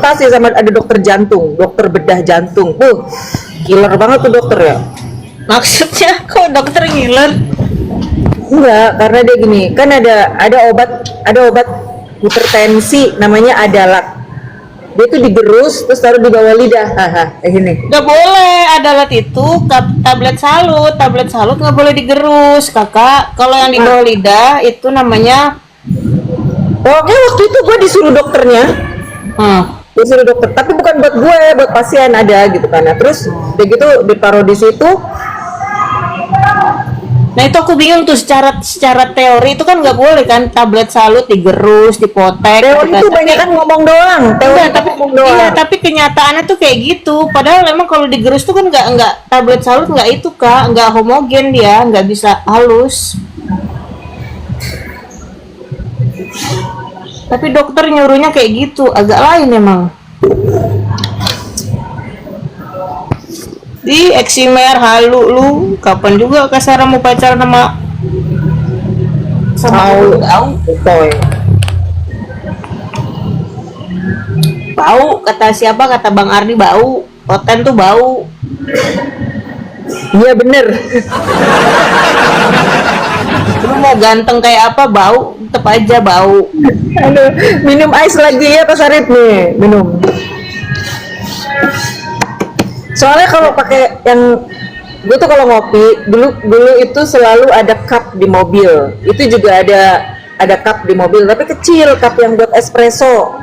konsultasi sama ada dokter jantung, dokter bedah jantung. Killer banget tuh dokter ya. Maksudnya kok dokter ngiler? Enggak, karena dia gini, kan ada obat hipertensi namanya Adalat. Dia tuh digerus terus taruh di bawah lidah. Ini. Gak boleh, adalat itu tablet salut nggak boleh digerus, kakak. Kalau yang di bawah lidah itu namanya. Pokoknya waktu itu gue disuruh dokternya, disuruh dokter, tapi bukan buat gue, buat pasien ada gitu kan. Nah, terus begitu ditaruh di situ. Nah itu aku bingung tuh, secara teori itu kan nggak boleh kan tablet salut digerus, dipotek. Teori itu banyak kan ngomong doang. Iya, tapi kenyataannya tuh kayak gitu. Padahal memang kalau digerus tuh kan nggak tablet salut nggak itu kak, nggak homogen dia, nggak bisa halus. Tapi dokter nyuruhnya kayak gitu, agak lain emang. Di eksimer halu lu, kapan juga Kasara mau pacaran sama bau, kata siapa, kata Bang Ardi bau, Oten tuh bau. Iya bener. Lu mau ganteng kayak apa, bau tetep aja bau. Aduh, minum ice lagi ya Pak Sarip nih, minum. Soalnya kalau pakai yang gue tuh kalau ngopi dulu itu selalu ada cup di mobil. Itu juga ada cup di mobil, tapi kecil, cup yang buat espresso.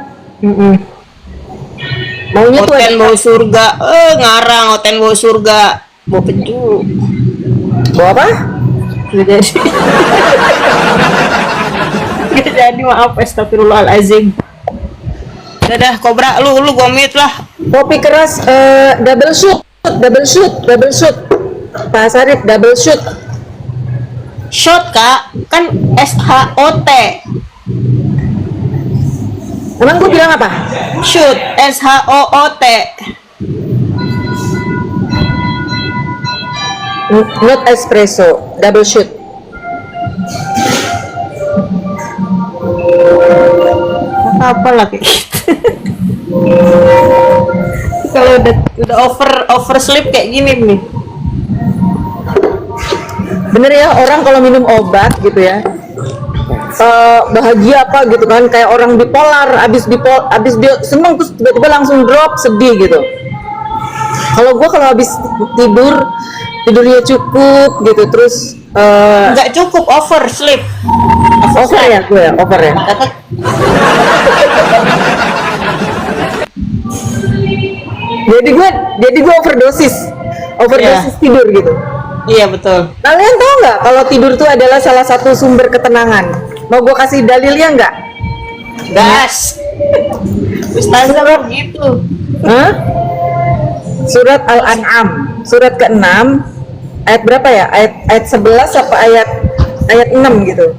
Maunya tuh Oten bau surga, ngarang Oten bau surga, bau pencu. Bau apa? Gak jadi. Gak jadi, maaf, astagfirullahaladzim. Dadah Kobra, lu gomit lah. Kopi keras double shoot. Pak Sarip double shoot. Shot kak, kan SHOT. Emang gue bilang apa? Shoot, SHOOT. Not espresso, double shoot. Apa lah kayak gitu. Kalau udah over sleep kayak gini nih. Bener ya, orang kalau minum obat gitu ya, bahagia apa gitu kan, kayak orang bipolar, abis dia seneng terus tiba-tiba langsung drop, sedih gitu. Kalau habis tidurnya cukup gitu, terus nggak cukup, over sleep. over ya gue ya, over ya. jadi gue overdosis tidur gitu. Iya betul. Kalian tahu nggak kalau tidur itu adalah salah satu sumber ketenangan? Mau gue kasih dalilnya nggak? Gas. Ustazah gitu. Surat Al-An'am, surat ke-6, ayat berapa ya? Ayat 11 apa ayat 6 gitu.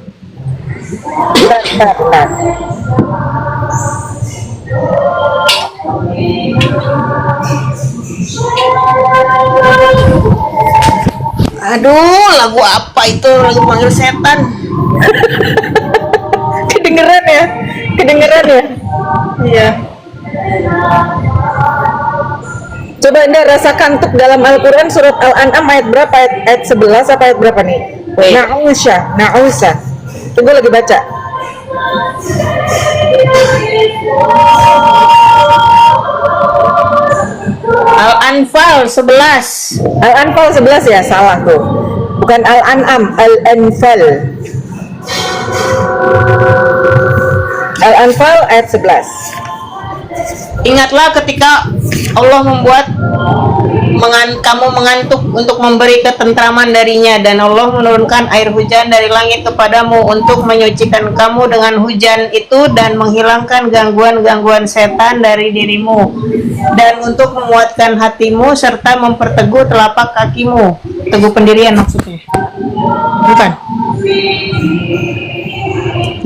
Bentar. Aduh, lagu apa itu? Lagu panggil setan. Kedengeran ya? Iya. Coba Anda rasa kantuk dalam Al-Quran, surat Al-An'am ayat berapa? Ayat 11 apa ayat berapa nih? Na'usah. Tunggu lagi baca. Al-Anfal 11. Al-Anfal 11 ya, salah tuh. Bukan Al-An'am, Al-Anfal. Al-Anfal ayat 11. Ingatlah ketika Allah membuat kamu mengantuk untuk memberi ketentraman darinya, dan Allah menurunkan air hujan dari langit kepadamu untuk menyucikan kamu dengan hujan itu dan menghilangkan gangguan-gangguan setan dari dirimu, dan untuk menguatkan hatimu serta memperteguh telapak kakimu. Teguh pendirian maksudnya, bukan?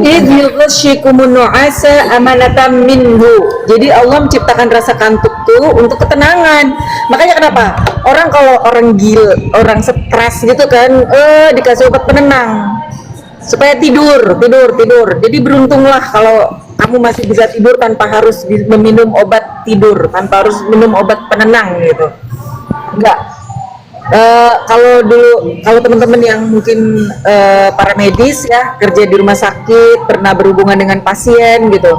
Idh yughashshikumun nu'asa amanatan minhu. Jadi Allah menciptakan rasa kantuk tuh untuk ketenangan. Makanya kenapa orang gila, orang stres gitu kan, dikasih obat penenang supaya tidur. Jadi beruntunglah kalau kamu masih bisa tidur tanpa harus meminum obat tidur, tanpa harus minum obat penenang gitu. Enggak. Kalau dulu, kalau teman-teman yang mungkin para medis ya, kerja di rumah sakit, pernah berhubungan dengan pasien gitu,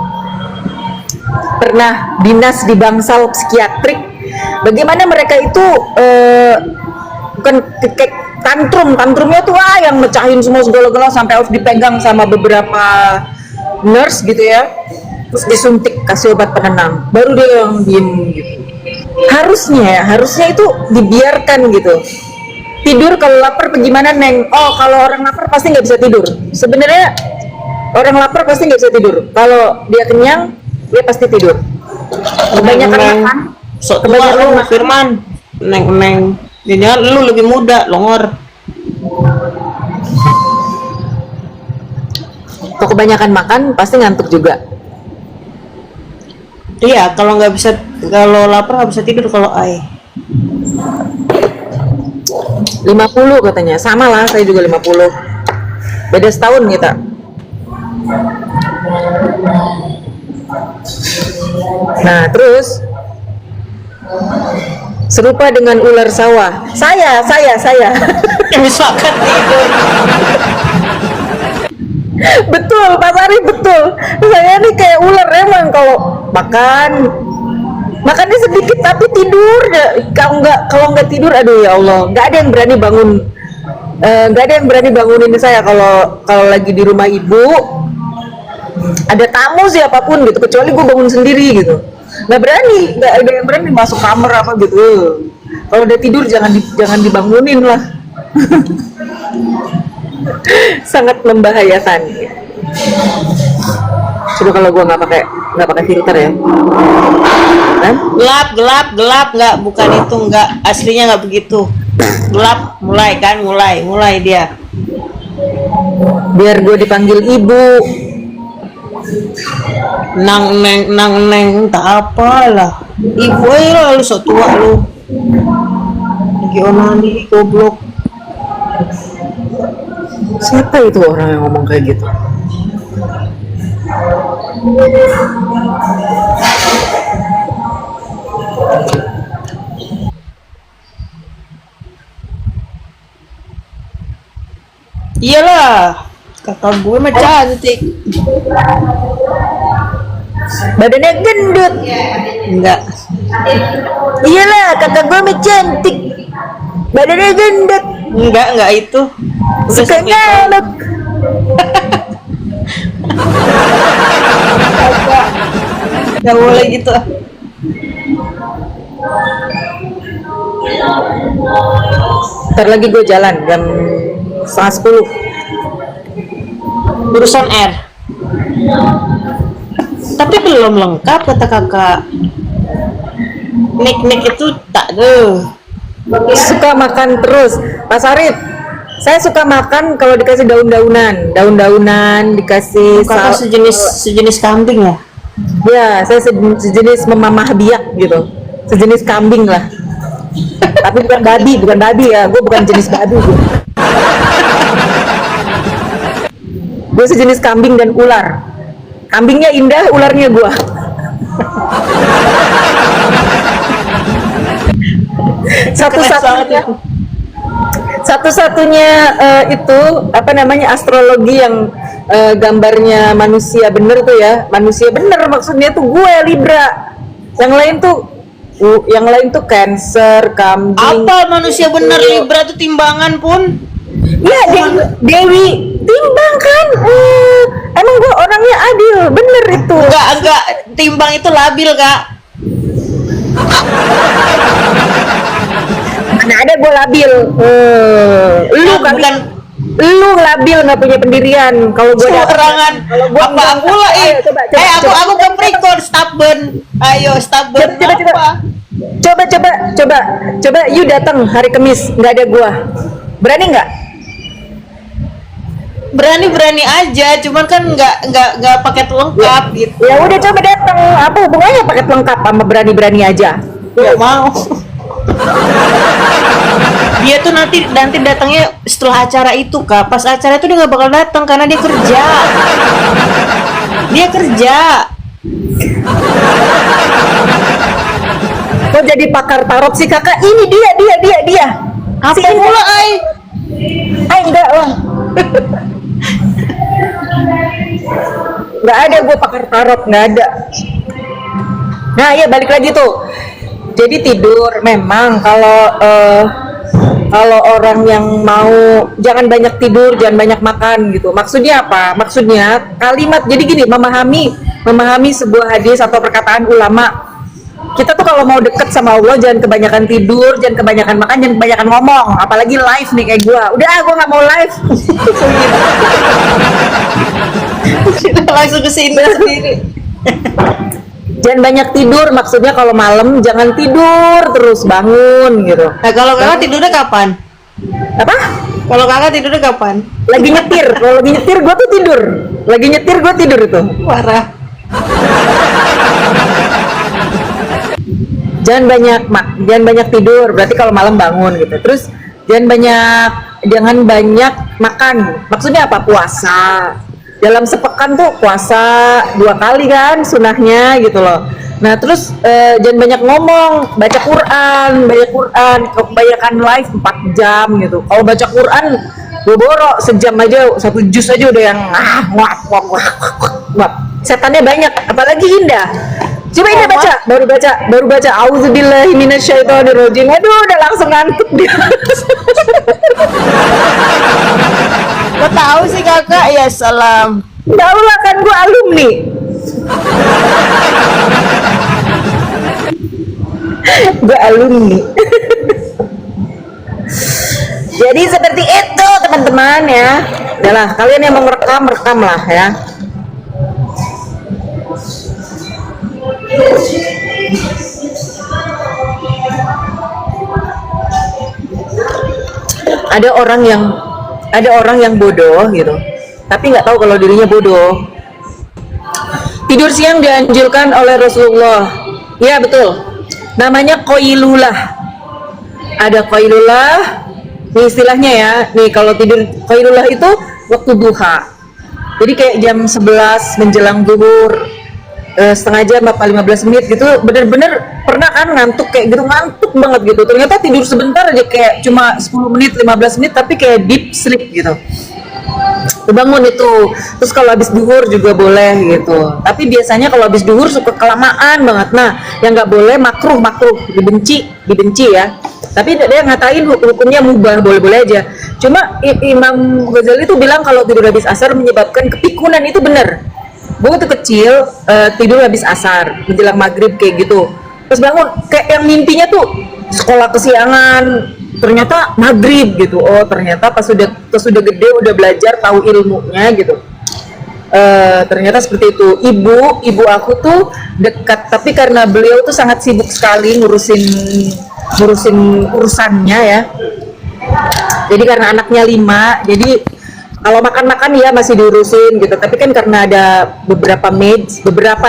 pernah dinas di bangsal psikiatrik, bagaimana mereka itu bukan kayak tantrumnya tuh yang mecahin semua segala-gala sampai harus dipegang sama beberapa nurse gitu ya, terus disuntik kasih obat penenang, baru dia yang diem gitu. Harusnya itu dibiarkan gitu. Tidur kalau lapar bagaimana Neng? Oh, kalau orang lapar pasti nggak bisa tidur. Sebenarnya orang lapar pasti nggak bisa tidur. Kalau dia kenyang, dia pasti tidur. Kebanyakan makan. Sok tua lu, Firman. Neng. Jadi lu lebih muda, longor. Kalau kebanyakan makan pasti ngantuk juga. Iya, kalau lapar nggak bisa tidur kalau ai. 50 katanya, sama lah, saya juga 50. Beda setahun kita. Nah, terus serupa dengan ular sawah. Saya. Misalkan tidur. Betul, Pak Sari, betul. Saya nih kayak ular emang, kalau makannya sedikit tapi tidur. Kalau nggak tidur, aduh ya Allah, nggak ada yang berani bangunin saya kalau lagi di rumah ibu, ada tamu siapapun gitu, kecuali gue bangun sendiri gitu. Nggak ada yang berani masuk kamar apa gitu. Kalau udah tidur jangan dibangunin lah. Sangat membahayakan. Coba kalau gue nggak pakai filter ya. Kan? Gelap nggak, bukan itu, nggak, aslinya nggak begitu. Gelap mulai dia. Biar gue dipanggil ibu. Nang tak apalah. Ibu lah, lu sok tua lu. Lagi onani goblok. Siapa itu orang yang ngomong kayak gitu? Iyalah, kakak gue mah cantik. Badannya gendut. Enggak. Iyalah, kakak gue mah cantik. Badannya gendut. Enggak itu. Suka nyalek. Enggak boleh gitu. Ntar lagi gue jalan jam 9:30. Urusan R. Tapi belum lengkap kata kakak. Nik itu tak deh. Suka makan terus, Pak Sarip. Saya suka makan kalau dikasih daun-daunan, dikasih Kakak sejenis kambing ya? Ya, saya sejenis memamah biak gitu, sejenis kambing lah. Tapi bukan babi ya, gue bukan jenis babi gitu. Gue sejenis kambing dan ular. Kambingnya indah, ularnya gue. Satu-satunya itu apa namanya, astrologi yang gambarnya manusia bener tuh ya, manusia bener maksudnya tuh gue Libra. Yang lain tuh Cancer, kambing. Apa manusia bener Libra tuh timbangan pun? Ya, Dewi timbang kan. Emang gue orangnya adil, bener itu. Enggak, timbang itu labil, Kak. Mana ada gue labil. Lu labil, nggak punya pendirian. Kalau gue serangan, apa aku lah aku Capricorn, stubborn. Ayo stubborn. Coba you datang hari Kamis, nggak ada gua, berani nggak? Berani aja, cuman kan nggak paket lengkap gitu. Ya udah, coba datang. Apa hubungannya paket lengkap sama berani aja? Nggak mau. Dia tuh nanti datangnya setelah acara itu kak. Pas acara itu dia nggak bakal datang karena dia kerja. Dia kerja. Kok jadi pakar tarot sih kakak? Ini dia. Apa Si Enda. pula ay? Enggak lah. Nggak ada gue pakar tarot, nggak ada. Nah ya balik lagi tuh. Jadi tidur memang kalau orang yang mau jangan banyak tidur, jangan banyak makan gitu. Maksudnya apa? Maksudnya kalimat jadi gini, memahami sebuah hadis atau perkataan ulama. Kita tuh kalau mau deket sama Allah jangan kebanyakan tidur, jangan kebanyakan makan, jangan kebanyakan ngomong. Apalagi live nih kayak gue. Udah, gue nggak mau live. Langsung ke sini sendiri. Jangan banyak tidur, maksudnya kalau malam jangan tidur terus, bangun gitu. Nah kalau kakak tidurnya kapan? Apa? Kalau kakak tidurnya kapan? Lagi nyetir. Kalau lagi nyetir gue tuh tidur. Lagi nyetir gue tidur itu. Parah. Jangan banyak tidur, berarti kalau malam bangun gitu. Terus jangan banyak makan. Maksudnya apa? Puasa. Dalam sepekan tuh puasa 2 kali kan sunahnya gitu loh. Nah terus jangan banyak ngomong, baca Quran, kebanyakan live 4 jam gitu. Kalau baca Quran gue borok sejam aja, 1 juz aja udah yang nguap. Setannya banyak, apalagi Indah. Coba Indah baru baca auzubillahi minasyaitonirrajim. Aduh udah langsung ngantuk dia. Lo tahu sih kakak ya salam. Tahu lah kan gue alumni. Gue alumni. Jadi seperti itu teman-teman ya. Yalah, kalian yang mau rekam lah ya. Ada orang yang bodoh gitu, tapi nggak tahu kalau dirinya bodoh. Tidur siang dianjurkan oleh Rasulullah. Ya betul. Namanya qailulah. Ada qailulah. Nih istilahnya ya. Nih kalau tidur qailulah itu waktu duha. Jadi kayak jam 11 menjelang zuhur. Setengah jam apa 15 menit gitu, bener-bener pernah kan ngantuk kayak gitu, ngantuk banget gitu, ternyata tidur sebentar aja kayak cuma 10 menit 15 menit tapi kayak deep sleep gitu, bangun itu. Terus kalau habis duhur juga boleh gitu, tapi biasanya kalau habis duhur suka kelamaan banget. Nah yang nggak boleh makruh, dibenci ya, tapi dia ngatain hukumnya mubah, boleh-boleh aja. Cuma Imam Ghazali itu bilang kalau tidur habis asar menyebabkan kepikunan, itu bener. Gue tuh kecil tidur habis asar menjelang maghrib kayak gitu, terus bangun kayak yang mimpinya tuh sekolah kesiangan, ternyata maghrib gitu. Oh ternyata pas udah gede udah belajar tahu ilmunya gitu. Ternyata seperti itu. Ibu aku tuh dekat, tapi karena beliau tuh sangat sibuk sekali ngurusin urusannya ya. Jadi karena anaknya 5, jadi kalau makan ya masih diurusin gitu, tapi kan karena ada beberapa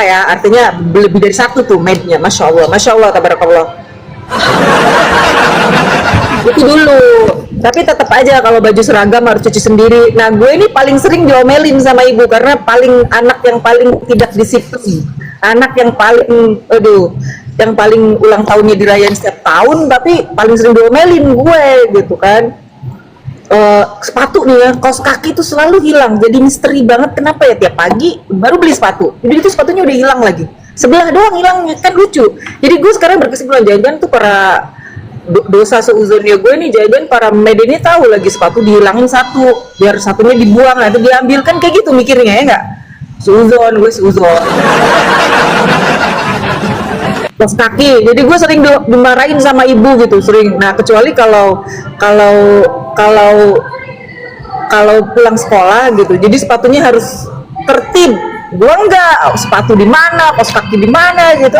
ya, artinya lebih dari 1 tuh maidnya. Masya Allah, tabarakallah. Itu dulu, tapi tetap aja kalau baju seragam harus cuci sendiri. Nah gue ini paling sering diomelin sama ibu karena anak yang paling tidak disiplin, anak yang paling ulang tahunnya dirayain setiap tahun, tapi paling sering diomelin gue gitu kan. Sepatu nih ya, kaos kaki tuh selalu hilang, jadi misteri banget kenapa ya, tiap pagi baru beli sepatu, jadi itu sepatunya udah hilang lagi, sebelah doang hilangnya, kan lucu. Jadi gue sekarang berkesimpulan, jangan tuh para dosa seuzonnya gue nih, jangan para med ini tahu lagi sepatu dihilangin satu, biar satunya dibuang atau diambil, kan kayak gitu mikirnya ya nggak? Seuzon. Kaos kaki, jadi gue sering dimarahin sama ibu gitu, sering. Nah kecuali kalau pulang sekolah gitu, jadi sepatunya harus tertib. Gue enggak, sepatu di mana, kaos kaki di mana gitu.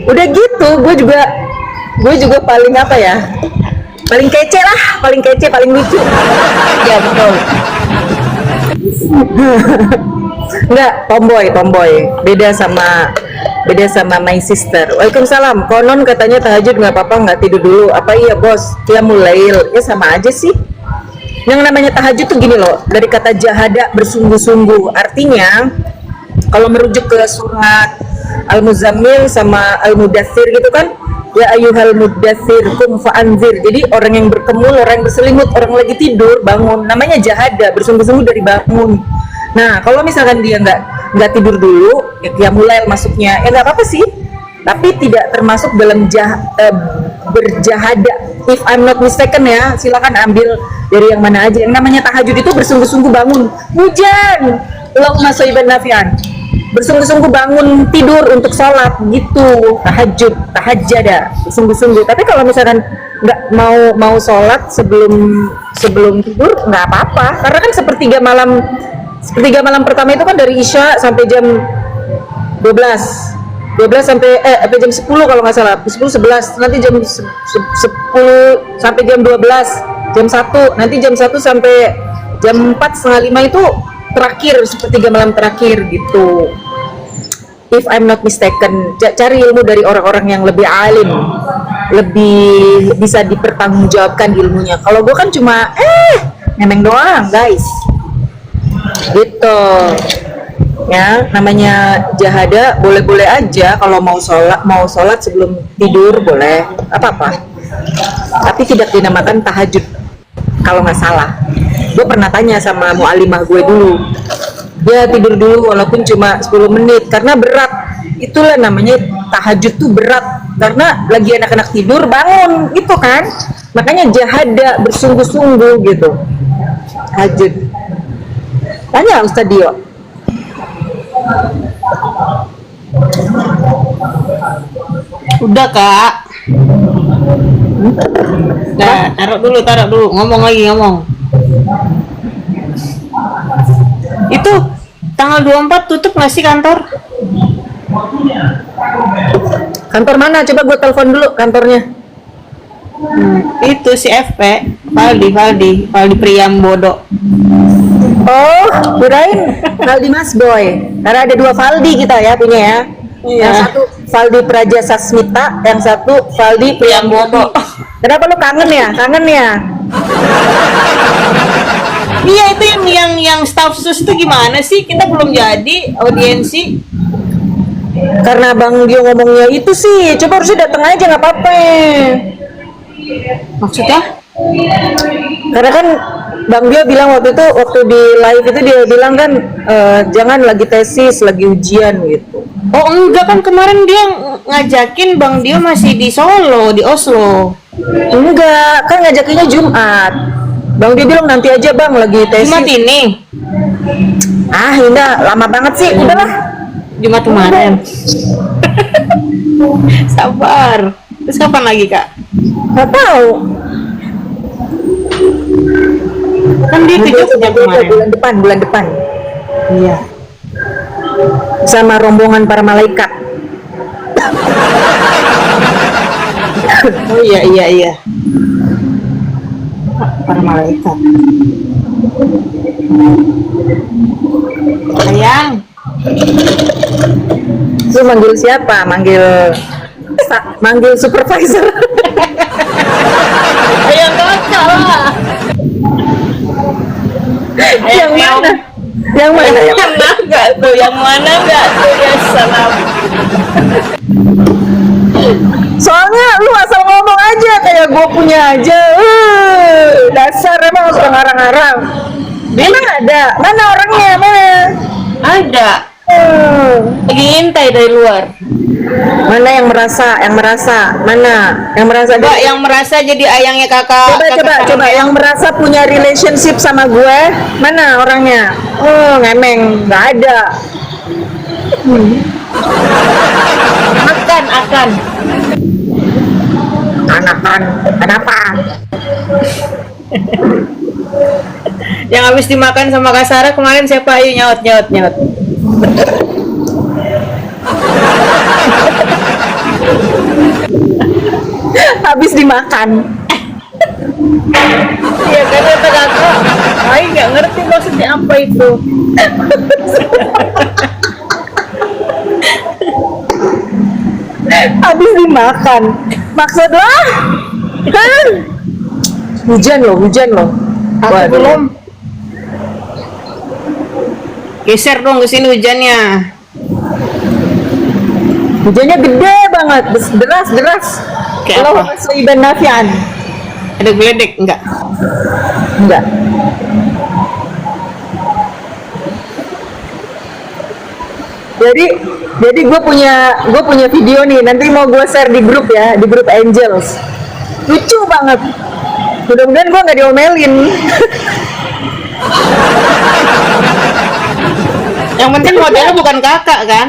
Udah gitu. Gue juga paling apa ya, paling kece, paling lucu. Ya betul. Enggak, tomboy. Beda sama Beda sama my sister. Waalaikumsalam. Konon katanya tahajud nggak apa-apa nggak tidur dulu. Apa iya bos? Qiyamul lail. Ya sama aja sih. Yang namanya tahajud tuh gini loh. Dari kata jahada, bersungguh-sungguh. Artinya kalau merujuk ke surat Al-Muzammil sama Al-Mudaththir gitu kan, ya ayyuhal mudaththir kum fa'anzir. Jadi orang yang berkemul, orang yang berselimut, orang lagi tidur bangun, namanya jahada, bersungguh-sungguh dari bangun. Nah kalau misalkan dia nggak tidur dulu, ya qiyamul lail masuknya, ya nggak apa-apa sih, tapi tidak termasuk dalam berjahada. If I'm not mistaken ya, silakan ambil dari yang mana aja. Yang namanya tahajud itu bersungguh-sungguh bangun, hujan, Allahumma shayyiban nafi'an, bersungguh-sungguh bangun tidur untuk sholat gitu. Tahajud, tahajjada, bersungguh-sungguh. Tapi kalau misalkan nggak mau sholat sebelum tidur, nggak apa-apa, karena kan sepertiga malam pertama itu kan dari Isya sampai jam 12 sampai jam 10 kalau nggak salah, 10-11, nanti jam 10 sampai jam 12, jam 1, nanti jam 1 sampai jam 4:30 itu terakhir, sepertiga malam terakhir gitu. If I'm not mistaken, cari ilmu dari orang-orang yang lebih alim, lebih bisa dipertanggungjawabkan ilmunya. Kalau gue kan cuma nemeng doang guys gitu ya. Namanya jahada boleh-boleh aja, kalau mau sholat sebelum tidur boleh, apa-apa, tapi tidak dinamakan tahajud kalau nggak salah. Gue pernah tanya sama mu'alimah gue dulu, dia tidur dulu walaupun cuma 10 menit karena berat. Itulah namanya tahajud tuh berat, karena lagi anak-anak tidur bangun gitu kan, makanya jahada, bersungguh-sungguh gitu tahajud. Tanya Ustaz Dio. Udah kak. Nah, taruh dulu, ngomong lagi. Itu tanggal 24 tutup nggak sih kantor? Kantor mana? Coba gue telepon dulu kantornya. Itu si FP, Valdi Priambodo. Oh, kirain Valdi Mas Boy. Karena ada 2 Valdi kita ya punya ya. Iya. Yang satu Valdi Praja Sasmita, yang satu Valdi Priambodo. Kenapa lu kangen ya? Iya, itu yang staff sus itu gimana sih? Kita belum jadi audiensi. Karena Bang Dio ngomongnya itu sih, coba harusnya datang aja nggak apa-apa. Maksudnya? Karena kan Bang Dio bilang waktu di live itu dia bilang kan jangan lagi tesis, lagi ujian gitu. Oh enggak, kan kemarin dia ngajakin Bang Dio masih di Solo, di Oslo. Enggak, kan ngajakinnya Jumat. Bang Dio bilang nanti aja Bang, lagi tesis. Jumat ini? Ini lama banget sih, udahlah. Jumat kemarin. Sabar. Terus kapan lagi kak? Nggak tahu. Kan dia ke Jogja kemarin. Bulan depan. Iya. Sama rombongan para malaikat. Oh iya. Para malaikat. Sayang. Lu manggil siapa? Manggil supervisor. Ayang kakak lah. Yang mana? Yang mana? Yang mana enggak tuh ya salam. Soalnya lu asal ngomong aja kayak gue punya aja. Dasar emang suka ngarang-ngarang. Memang ada. Mana orangnya? Mana? Ada. Lagi ngintai dari luar. Mana yang merasa? Mana? Yang merasa? Coba yang merasa jadi ayangnya kakak. Coba yang merasa punya relationship sama gue. Mana orangnya? Ngemeng, nggak ada. Akan. Anakan, kenapa? Yang habis dimakan sama Kak Sarah kemarin siapa? Ayo nyaut. Habis dimakan. Iya kan kata kakak. Ayo nggak ngerti maksudnya apa itu. habis dimakan. Maksudnya kan hujan loh. Aku Waduh. belum. Geser dong ke sini hujannya. Hujannya gede banget, deras. Kayak Kalau apa? Soiban Nafian. Ada geledek enggak? Enggak. Jadi gue punya video nih, nanti mau gue share di grup ya, di grup Angels. Lucu banget. Mudah-mudahan gue nggak diomelin. Yang penting modelnya bukan kakak kan?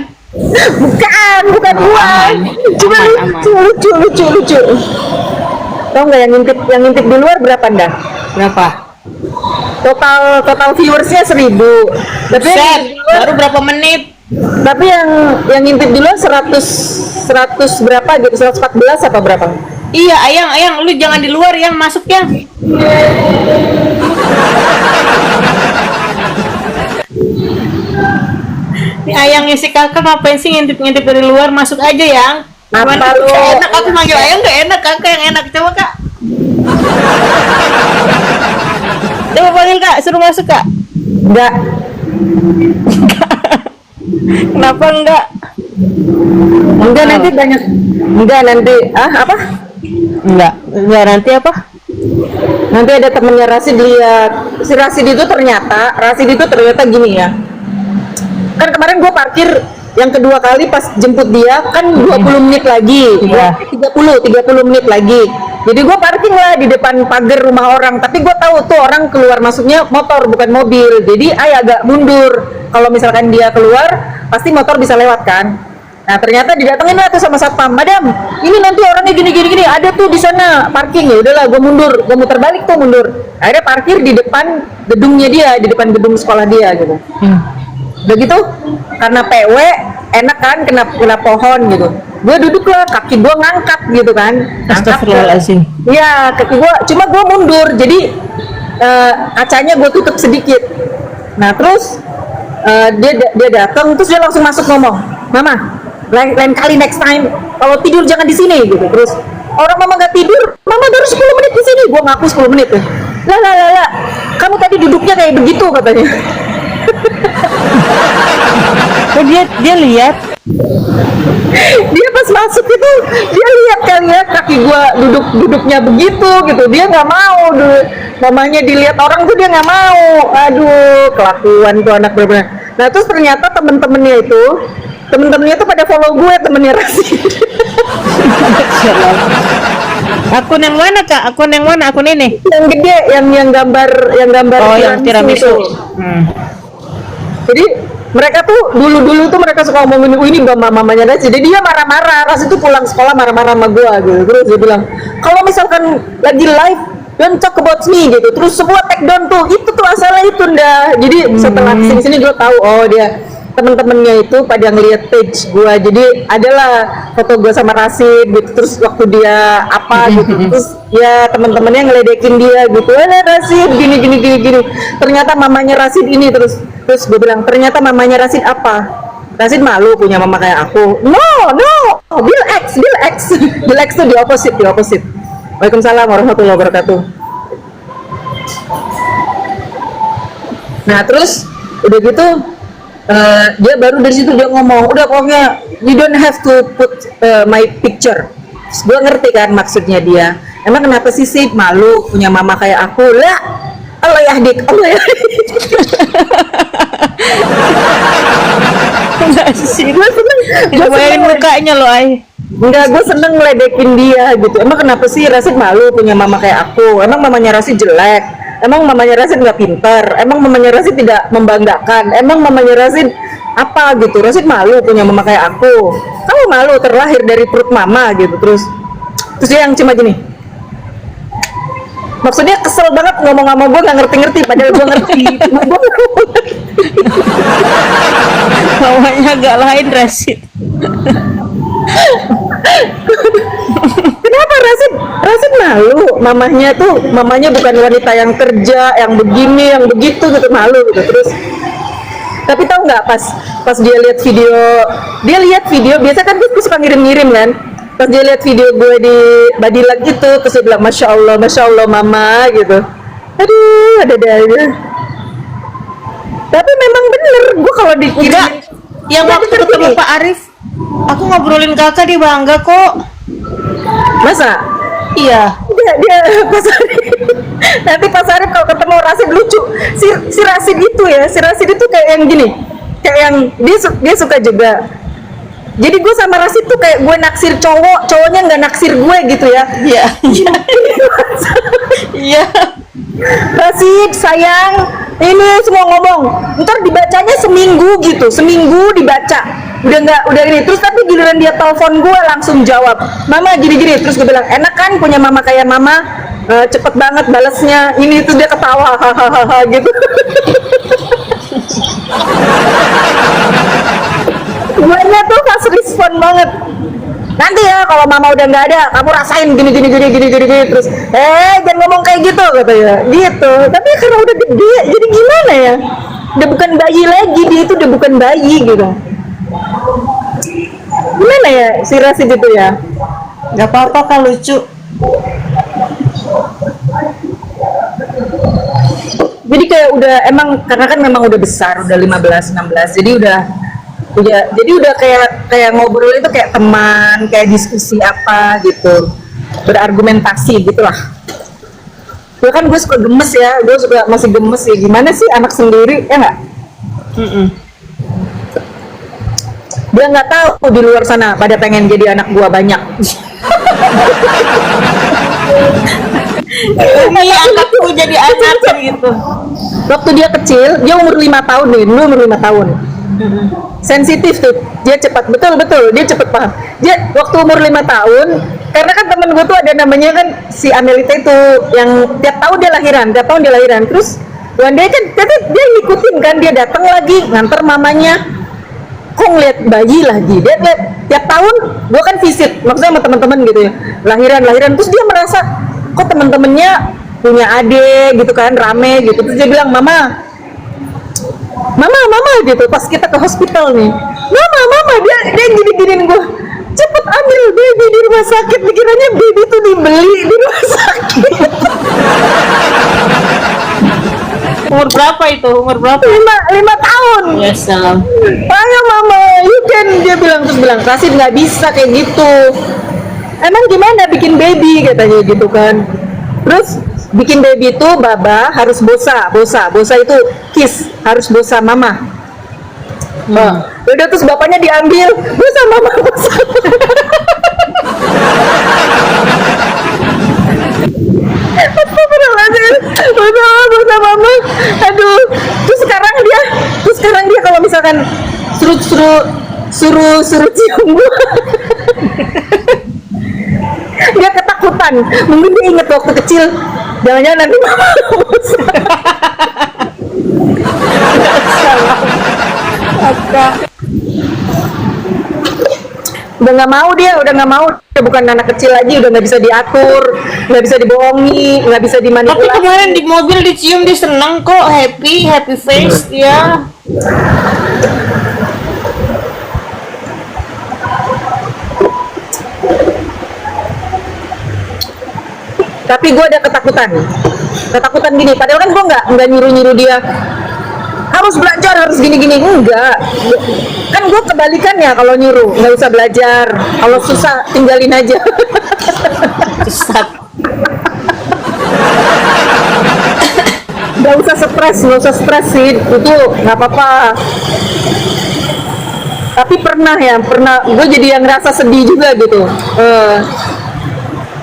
bukan gua. Cuma Aman. lucu. Tahu nggak yang ngintip di luar berapa dah? Berapa? Total viewersnya 1000. Tapi Set, yang di luar, baru berapa menit? tapi yang ngintip di luar 100 berapa gitu, 114 apa berapa? Iya, ayang, lu jangan di luar, yang masuk yang. Ini ayangnya si kakak ngapain sih ngintip-ngintip dari luar, masuk aja yang. Apa Gimana? lu? Gak enak aku manggil ayang, gak enak kakak yang enak, coba kak. Coba panggil kak, suruh masuk kak. Enggak. Kenapa enggak? Enggak nanti banyak. Enggak nanti. Apa? Enggak nanti apa? Nanti ada temennya Rasid lihat. Si Rasid itu ternyata gini ya. Kan kemarin gue parkir yang kedua kali pas jemput dia kan 20 menit lagi. Iya. 30 menit lagi. Jadi gue parking lah di depan pagar rumah orang, tapi gue tahu tuh orang keluar masuknya motor bukan mobil. Jadi agak mundur. Kalau misalkan dia keluar, pasti motor bisa lewat kan. Nah ternyata didatengin lah tuh sama satpam, madam, ini nanti orangnya gini, ada tuh di sana parking. Ya udahlah, gue muter balik tuh mundur. Akhirnya parkir di depan gedungnya dia, di depan gedung sekolah dia gitu. Begitu karena PW enak kan, kena pohon gitu. Gue duduk lah, kaki gue ngangkat gitu kan. Astagfirullahaladzim. Iya, kaki gue, cuma gue mundur, jadi kacanya gue tutup sedikit. Nah terus dia datang, terus dia langsung masuk ngomong, mama, lain kali next time kalau tidur jangan di sini gitu. Terus orang mama nggak tidur, mama baru 10 menit di sini. Gue ngaku 10 menit ya. Lah, kamu tadi duduknya kayak begitu katanya. Oh dia lihat. Dia pas masuk itu dia lihat kali ya kaki gua duduknya begitu gitu. Dia nggak mau mamanya dilihat orang tuh, dia nggak mau. Aduh, kelakuan tuh anak bener-bener. Nah terus ternyata temen-temennya itu pada follow gue, temennya Rasid. Akun yang mana kak? Akun yang mana? Akun ini? Yang gede, yang gambar Oh yang tiramisu. itu. Jadi mereka tuh dulu tuh mereka suka ngomongin, ini mamanya Rasid. Jadi dia marah-marah. Rasid tuh pulang sekolah marah-marah sama gua gitu. Terus dia bilang, kalau misalkan lagi live don't talk about me gitu. Terus semua take down tuh. Itu tuh asalnya itu ndah. Jadi setelah sini gua tahu, oh dia temen-temennya itu pada ngeliat page gua. Jadi adalah foto gua sama Rasid gitu. Terus waktu dia apa gitu. Terus ya temen-temennya ngeledekin dia gitu. Rasid gini. Ternyata mamanya Rasid ini. Terus gue bilang, ternyata mamanya Rasid apa? Rasid malu punya mama kayak aku. No, Bill X Bill X tuh di opposite. Waalaikumsalam warahmatullahi wabarakatuh. Nah terus udah gitu dia baru dari situ dia ngomong, udah pokoknya you don't have to put my picture. Terus gue ngerti kan maksudnya dia. Emang kenapa sih malu punya mama kayak aku? Lah, Allah ya dik. Enggak sih. Gue Bayangin mukanya loh ay. Enggak, gue seneng ngeledekin dia gitu. Emang kenapa sih Rasid malu punya mama kayak aku? Emang mamanya Rasid jelek? Emang mamanya Rasid nggak pintar? Emang mamanya Rasid tidak membanggakan? Emang mamanya Rasid apa gitu? Rasid malu punya mama kayak aku? Kamu malu terlahir dari perut mama gitu. Terus dia yang cuma gini. Maksudnya kesel banget ngomong sama gue, nggak ngerti-ngerti, padahal gue ngerti. Mamanya agak lain Rasid. Kenapa Rasid malu? Mamanya bukan wanita yang kerja, yang begini, yang begitu gitu, malu gitu. Terus Tapi tahu nggak, pas dia lihat video biasa kan gue suka ngirim-ngirim kan. Pas dia lihat video gue di Badilag gitu, terus dia bilang masya Allah mama gitu. Aduh, ada aja. Tapi memang bener, gue kalau Enggak, yang waktu ketemu Pak Arif, aku ngobrolin kakak dia bangga kok. Masa? Iya. Dia Pas Arif. Nanti Pas Arif kalau ketemu Rasid lucu. Si Rasid itu ya, si Rasid itu kayak yang gini, kayak yang dia suka juga. Jadi gue sama Rasid tuh kayak gue naksir cowoknya nggak naksir gue gitu ya. Iya. Iya. Rasid sayang, ini semua ngomong. Ntar dibacanya seminggu gitu, seminggu dibaca. Udah ini terus, tapi giliran dia telepon gue langsung jawab, mama gini-gini. Terus gue bilang enak kan punya mama kayak mama, cepet banget balasnya. Ini tuh dia ketawa hahaha gitu. Guanya tuh pas respon banget. Nanti ya kalau mama udah nggak ada, kamu rasain gini terus. Jangan ngomong kayak gitu katanya. Gitu. Tapi karena udah gede, jadi gimana ya? Udah bukan bayi lagi, dia itu udah bukan bayi gitu. Gimana ya si Rasid itu ya? Gak apa-apa kan, lucu. Jadi kayak udah karena kan memang udah besar, udah 15 16. Jadi udah kayak ngobrol itu kayak teman, kayak diskusi apa gitu. Berargumentasi gitulah. Ya kan gue suka gemes ya, masih gemes ya. Gimana sih anak sendiri, ya nggak? Dia nggak tahu di luar sana pada pengen jadi anak gua banyak. Ini anakku jadi anak gitu. Waktu dia kecil, dia umur 5 tahun nih, dulu umur 5 tahun. Sensitif tuh, dia cepat, betul, dia cepat paham. Dia waktu umur 5 tahun, karena kan temen gue tuh ada namanya kan si Amelita itu, yang tiap tahun dia lahiran, terus one day kan dia ngikutin kan, dia datang lagi nganter mamanya, kok ngeliat bayi lagi, dia liat tiap tahun gue kan visit, maksudnya sama teman-teman gitu ya, lahiran, terus dia merasa kok temen-temennya punya adik gitu kan, rame gitu, terus dia bilang mama gitu. Pas kita ke hospital nih, mama dia gini-giniin gue, cepet ambil baby di rumah sakit. Pikirannya baby tuh dibeli di rumah sakit. Umur berapa itu? 5 tahun. Ya salam. Ayo mama, you can, dia bilang. Terus bilang, Rasid nggak bisa kayak gitu. Emang gimana bikin baby katanya gitu kan. Terus bikin baby itu baba harus bosa itu kiss, harus bosa mama. Udah terus bapaknya diambil, bosa mama bosa. Bosa mama. Aduh. Terus sekarang dia kalau misalkan suruh cium gua. Dia ketakutan, mungkin dia inget waktu kecil, jangan-jangan nanti mama udah nggak mau, dia bukan anak kecil lagi, udah nggak bisa diatur, nggak bisa dibohongi, nggak bisa dimanipulasi. Tapi kemarin di mobil dicium, dia seneng kok, happy face dia. Tapi gue ada ketakutan gini, padahal kan gue nggak nyuruh dia harus belajar, harus gini-gini, enggak. Kan gue kebalikannya, kalau nyuruh nggak usah belajar, kalau susah tinggalin aja. Sesat. Nggak usah stres sih, itu nggak apa-apa. Tapi pernah gue jadi yang ngerasa sedih juga gitu.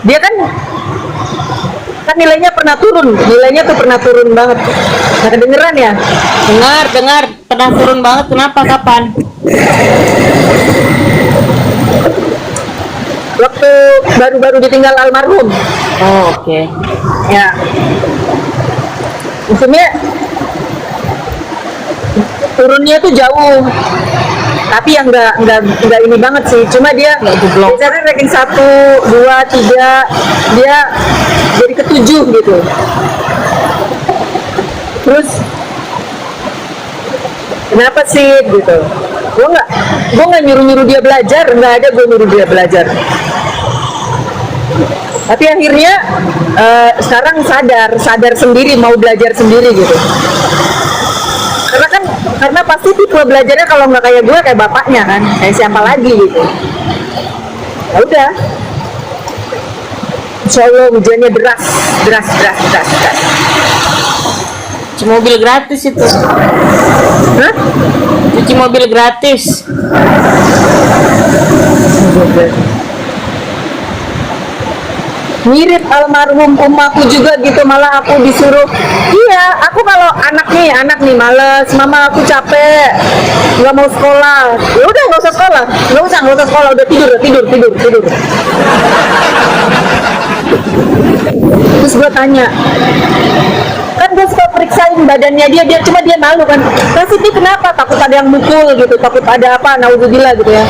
Dia kan nilainya pernah turun banget. Nggak kedengeran ya? Dengar, pernah turun banget. Kenapa? Kapan? Waktu baru ditinggal almarhum. Oh, oke. Ya. Maksudnya turunnya tuh jauh. Tapi yang nggak ini banget sih, cuma dia biasanya ranking 1, 2, 3, dia jadi ke-7 gitu. Terus kenapa sih gitu. Gue nggak nyuruh dia belajar, nggak ada gue nyuruh dia belajar. Tapi akhirnya sekarang sadar sendiri, mau belajar sendiri gitu. Karena pasti tipe belajarnya kalau nggak kayak gue, kayak bapaknya kan, kayak siapa lagi gitu. Ya udah, insya Allah hujannya deras. Cuci mobil gratis itu. Hah? Cuci mobil gratis. Mirip almarhum umaku juga gitu, malah aku disuruh, iya, aku kalau anak nih males, mama aku capek, nggak mau sekolah, ya udah nggak usah sekolah, udah tidur. Terus gue tanya, kan gue suka periksain badannya dia cuma dia malu kan, kasih dia kenapa, takut ada yang mukul gitu, takut ada apa, naudzubillah gitu ya.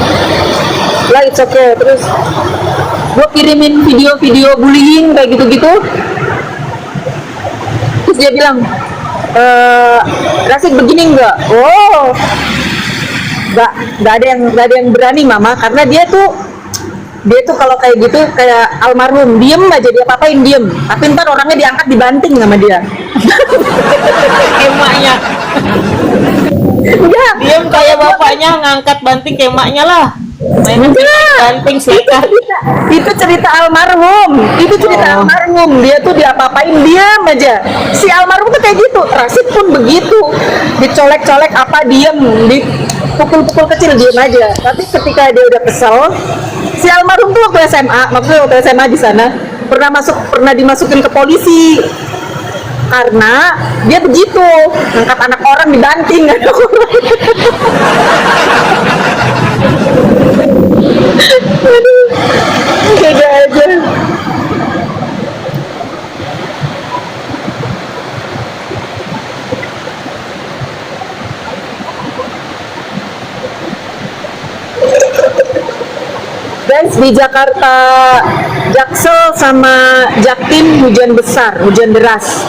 Lah it's okay. Terus gue kirimin video-video bullying kayak gitu-gitu, terus dia bilang, Rasik begini enggak? Oh, nggak ada yang berani mama, karena dia tuh kalau kayak gitu kayak almarhum, diem aja, dia apa-apain diem, tapi ntar orangnya diangkat dibanting sama dia. Emaknya. Enggak, Diem kayak bapaknya ngangkat banting kayak emaknya lah. Main enggak. banting sikat. Itu cerita almarhum. Dia tuh diapa-apain diam aja. Si almarhum tuh kayak gitu. Rasik pun begitu. Dicolek-colek apa diam, dipukul-pukul kecil diam aja. Tapi ketika dia udah kesel, si almarhum tuh waktu SMA di sana pernah dimasukin ke polisi. Karena dia begitu, ngangkat anak orang dibanting. Aduh, beda aja. Guys, di Jakarta Jaksel sama Jaktim hujan besar, hujan deras.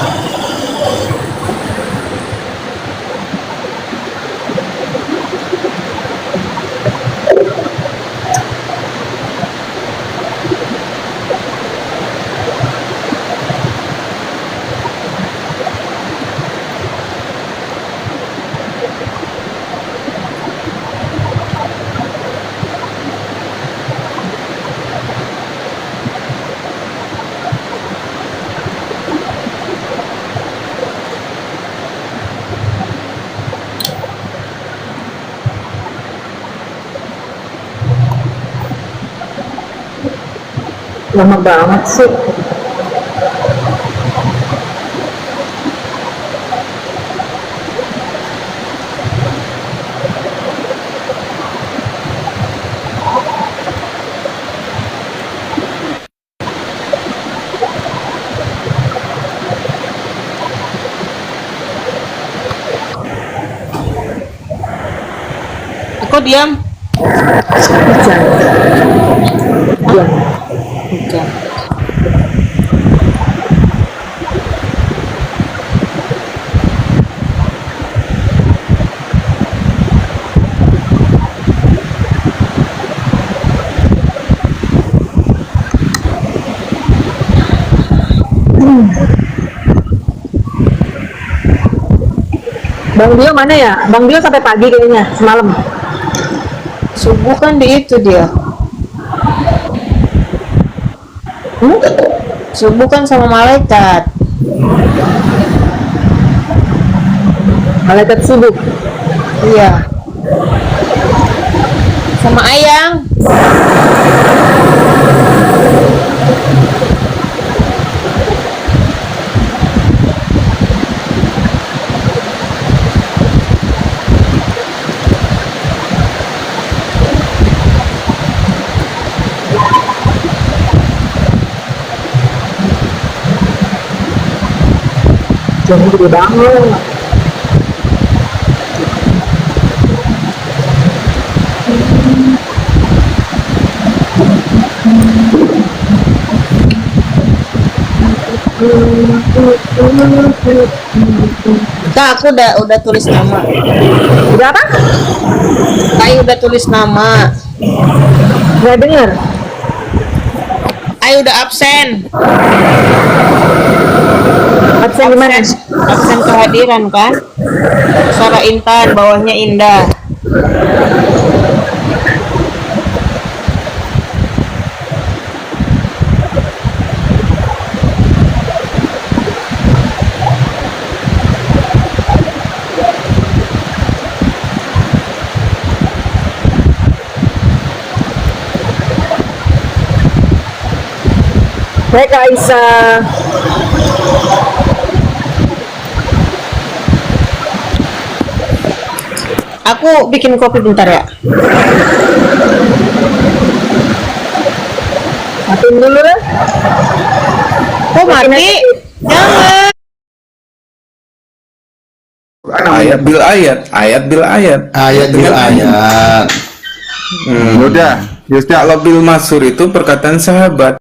Lama banget sih. Kok diam? Hujan. Hujan. Hujan. Bang Dio mana ya? Bang Dio sampai pagi kayaknya, semalam. Subuh kan di itu dia. Subuh kan sama malaikat. Malaikat subuh. Iya. Sama ayang. Hujannya gede banget. Kak, aku udah tulis nama. Udah apa? Ayo udah tulis nama. Nggak dengar. Ayo udah absen. Absen di mana? Absen kehadiran kan? Suara Intan, bawahnya Indah. Baik, Kak Aisyah. Aku bikin kopi bentar ya. Matiin dulu lah. Kok mati? Jangan. Ayat bil ayat, ayat bil ayat, Ayat bil ayat. Udah, Yusya bil masur itu perkataan sahabat.